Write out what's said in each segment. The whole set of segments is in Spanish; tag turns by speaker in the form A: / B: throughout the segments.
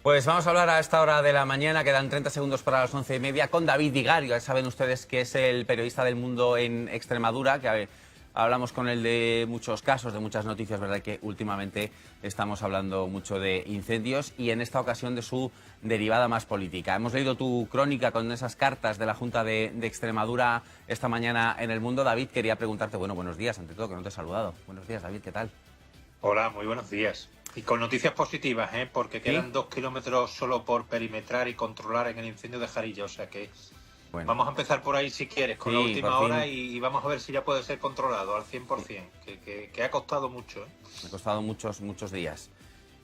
A: Pues vamos a hablar a esta hora de la mañana, quedan 30 segundos para las 11:30, con David Vigario. Ya saben ustedes que es el periodista del Mundo en Extremadura, que hablamos con él de muchos casos, de muchas noticias, verdad que últimamente estamos hablando mucho de incendios y en esta ocasión de su derivada más política. Hemos leído tu crónica con esas cartas de la Junta de Extremadura esta mañana en El Mundo. David, quería preguntarte, bueno, buenos días, ante todo, que no te he saludado. Buenos días, David, ¿qué tal?
B: Hola, muy buenos días. Y con noticias positivas, porque quedan 2 kilómetros solo por perimetrar y controlar en el incendio de Jarilla. O sea que vamos a empezar por ahí si quieres, con la última hora y vamos a ver si ya puede ser controlado al 100%, que ha costado mucho.
A: Ha costado muchos días.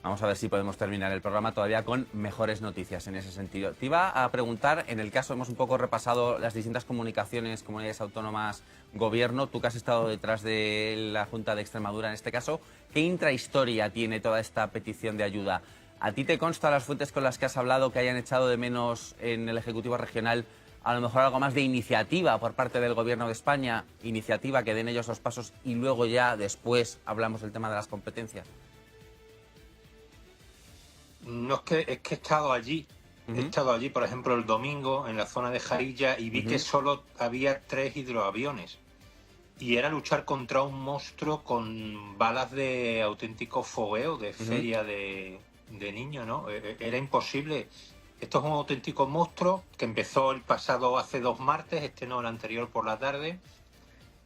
A: Vamos a ver si podemos terminar el programa todavía con mejores noticias en ese sentido. Te iba a preguntar, en el caso, hemos un poco repasado las distintas comunicaciones, comunidades autónomas, gobierno, tú que has estado detrás de la Junta de Extremadura en este caso, ¿qué intrahistoria tiene toda esta petición de ayuda? ¿A ti te consta las fuentes con las que has hablado que hayan echado de menos en el Ejecutivo Regional a lo mejor algo más de iniciativa por parte del Gobierno de España, iniciativa que den ellos los pasos y luego ya después hablamos del tema de las competencias?
B: No, es que he estado allí. He estado allí, por ejemplo, el domingo en la zona de Jarilla y vi que solo había 3 hidroaviones. Y era luchar contra un monstruo con balas de auténtico fogueo, de feria de niños, ¿no? Era imposible. Esto es un auténtico monstruo que empezó el pasado hace 2 martes, no, el anterior por la tarde,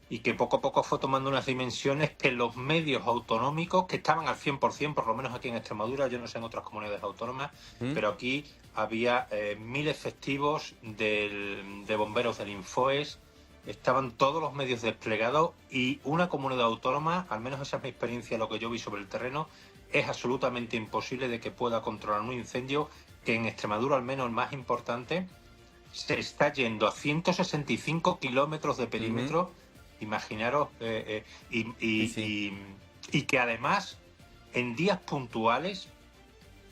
B: y que poco a poco fue tomando unas dimensiones que los medios autonómicos, que estaban al 100%, por lo menos aquí en Extremadura, yo no sé en otras comunidades autónomas, pero aquí había 1000 efectivos de bomberos del Infoes, estaban todos los medios desplegados y una comunidad autónoma, al menos esa es mi experiencia, lo que yo vi sobre el terreno, es absolutamente imposible de que pueda controlar un incendio que en Extremadura, al menos el más importante, se está yendo a 165 kilómetros de perímetro. Imaginaros, y que además en días puntuales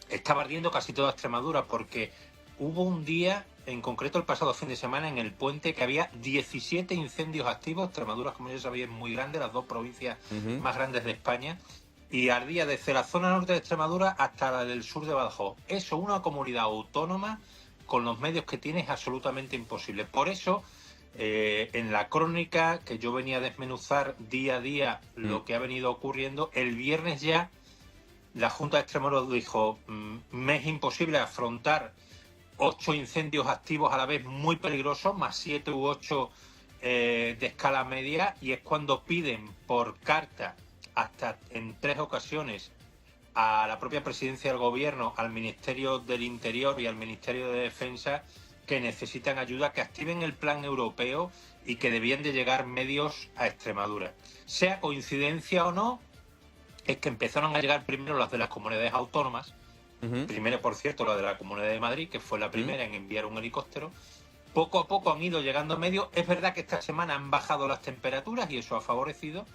B: estaba ardiendo casi toda Extremadura, porque hubo un día, en concreto el pasado fin de semana, en el puente, que había 17 incendios activos. Extremadura, como ya sabéis, es muy grande, las 2 provincias más grandes de España, y ardía desde la zona norte de Extremadura hasta la del sur de Badajoz. Eso, una comunidad autónoma, con los medios que tiene, es absolutamente imposible. Por eso, en la crónica que yo venía a desmenuzar día a día lo que ha venido ocurriendo, el viernes ya la Junta de Extremadura dijo, me es imposible afrontar 8 incendios activos a la vez muy peligrosos, más 7 u 8 de escala media, y es cuando piden por carta, hasta en 3 ocasiones, a la propia presidencia del gobierno, al Ministerio del Interior y al Ministerio de Defensa, que necesitan ayuda, que activen el plan europeo y que debían de llegar medios a Extremadura. Sea coincidencia o no, es que empezaron a llegar primero las de las comunidades autónomas, primero, por cierto, la de la Comunidad de Madrid, que fue la primera en enviar un helicóptero. Poco a poco han ido llegando medios. Es verdad que esta semana han bajado las temperaturas y eso ha favorecido,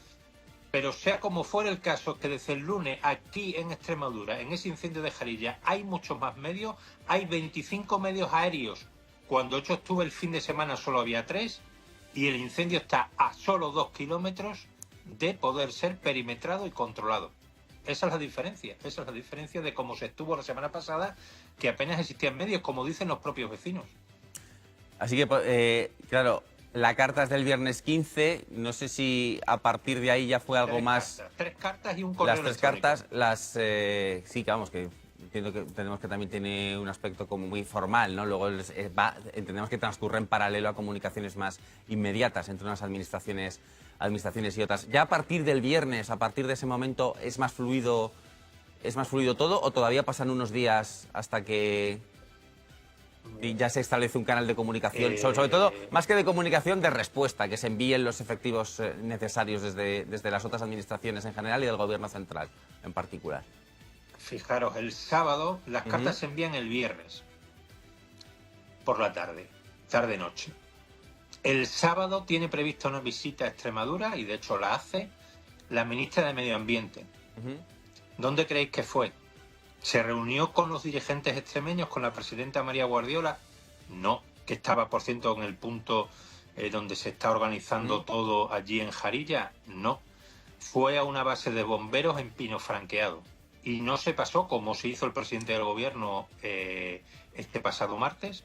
B: pero sea como fuera el caso, que desde el lunes aquí en Extremadura, en ese incendio de Jarilla, hay muchos más medios, hay 25 medios aéreos. Cuando yo estuve el fin de semana solo había 3 y el incendio está a solo 2 kilómetros de poder ser perimetrado y controlado. Esa es la diferencia de cómo se estuvo la semana pasada, que apenas existían medios, como dicen los propios vecinos.
A: Así que, claro, la carta es del viernes 15, no sé si a partir de ahí ya fue algo más...
B: 3 cartas y un correo electrónico.
A: Las 3 cartas, sí, que vamos, que entiendo que tenemos que también tiene un aspecto como muy formal, ¿no? Luego entendemos que transcurre en paralelo a comunicaciones más inmediatas entre unas administraciones y otras. Ya a partir del viernes, a partir de ese momento, ¿es más fluido todo o todavía pasan unos días hasta que ya se establece un canal de comunicación? Sobre todo, más que de comunicación, de respuesta, que se envíen los efectivos necesarios desde las otras administraciones en general y del Gobierno central en particular.
B: Fijaros, el sábado las cartas se envían el viernes por la tarde-noche. El sábado tiene prevista una visita a Extremadura y de hecho la hace la ministra de Medio Ambiente. ¿Dónde creéis que fue? ¿Se reunió con los dirigentes extremeños, con la presidenta María Guardiola? No, que estaba, por cierto, en el punto donde se está organizando todo allí en Jarilla. No, fue a una base de bomberos en Pino Franqueado. y no se pasó como se hizo el presidente del gobierno este pasado martes.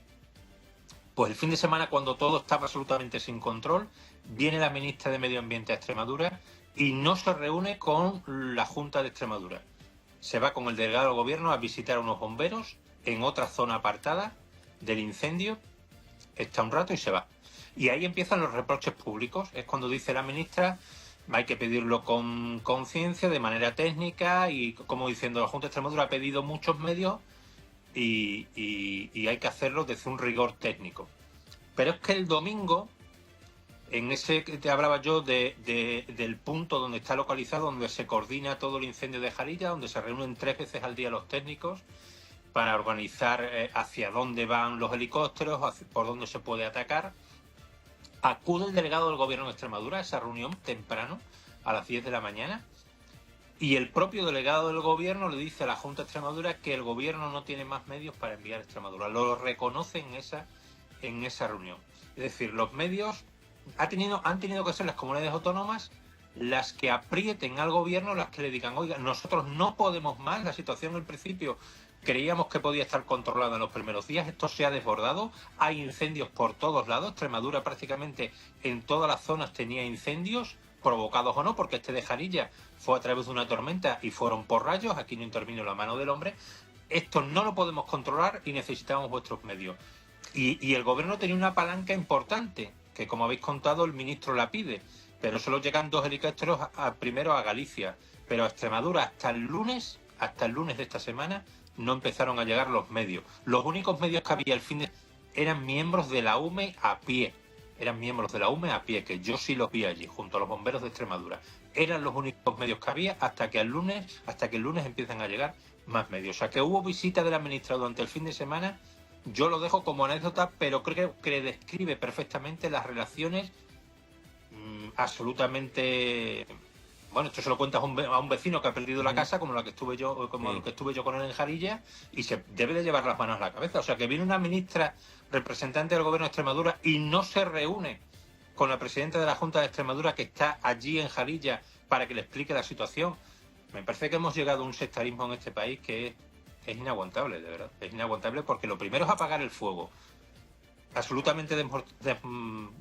B: Pues el fin de semana, cuando todo estaba absolutamente sin control, viene la ministra de Medio Ambiente a Extremadura y no se reúne con la Junta de Extremadura. Se va con el delegado del gobierno a visitar a unos bomberos en otra zona apartada del incendio, está un rato y se va. Y ahí empiezan los reproches públicos. Es cuando dice la ministra, hay que pedirlo con conciencia, de manera técnica, y como diciendo, la Junta de Extremadura ha pedido muchos medios y hay que hacerlo desde un rigor técnico. Pero es que el domingo, en ese que te hablaba yo del punto donde está localizado, donde se coordina todo el incendio de Jarilla, donde se reúnen 3 veces al día los técnicos para organizar hacia dónde van los helicópteros, por dónde se puede atacar, acude el delegado del gobierno de Extremadura a esa reunión temprano, a las 10 de la mañana, y el propio delegado del gobierno le dice a la Junta de Extremadura que el gobierno no tiene más medios para enviar a Extremadura. Lo reconoce en esa reunión. Es decir, los medios han tenido que ser las comunidades autónomas las que aprieten al gobierno, las que le digan, oiga, nosotros no podemos más, la situación al principio creíamos que podía estar controlada en los primeros días, esto se ha desbordado, hay incendios por todos lados, Extremadura prácticamente en todas las zonas tenía incendios, provocados o no, porque este de Jarilla fue a través de una tormenta y fueron por rayos, aquí no intervino la mano del hombre, esto no lo podemos controlar y necesitamos vuestros medios. Y el gobierno tenía una palanca importante, que como habéis contado el ministro la pide, pero solo llegan 2 helicópteros primero a Galicia, pero a Extremadura hasta el lunes de esta semana no empezaron a llegar los medios. Los únicos medios que había el fin de eran miembros de la UME a pie, que yo sí los vi allí, junto a los bomberos de Extremadura. Eran los únicos medios que había hasta que el lunes empiezan a llegar más medios. O sea que hubo visita de la ministra durante el fin de semana. Yo lo dejo como anécdota, pero creo que describe perfectamente las relaciones absolutamente... Bueno, esto se lo cuentas a un vecino que ha perdido la casa, como el que estuve yo con él en Jarilla, y se debe de llevar las manos a la cabeza. O sea, que viene una ministra representante del gobierno de Extremadura y no se reúne con la presidenta de la Junta de Extremadura, que está allí en Jarilla, para que le explique la situación. Me parece que hemos llegado a un sectarismo en este país que es inaguantable, de verdad. Es inaguantable porque lo primero es apagar el fuego. Absolutamente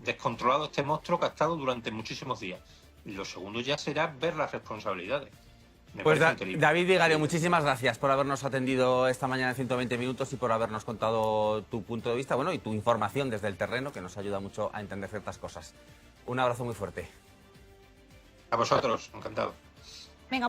B: descontrolado este monstruo que ha estado durante muchísimos días. Y lo segundo ya será ver las responsabilidades.
A: Pues David Vigario, muchísimas gracias por habernos atendido esta mañana en 120 minutos y por habernos contado tu punto de vista, bueno, y tu información desde el terreno, que nos ayuda mucho a entender ciertas cosas. Un abrazo muy fuerte.
B: A vosotros, encantado.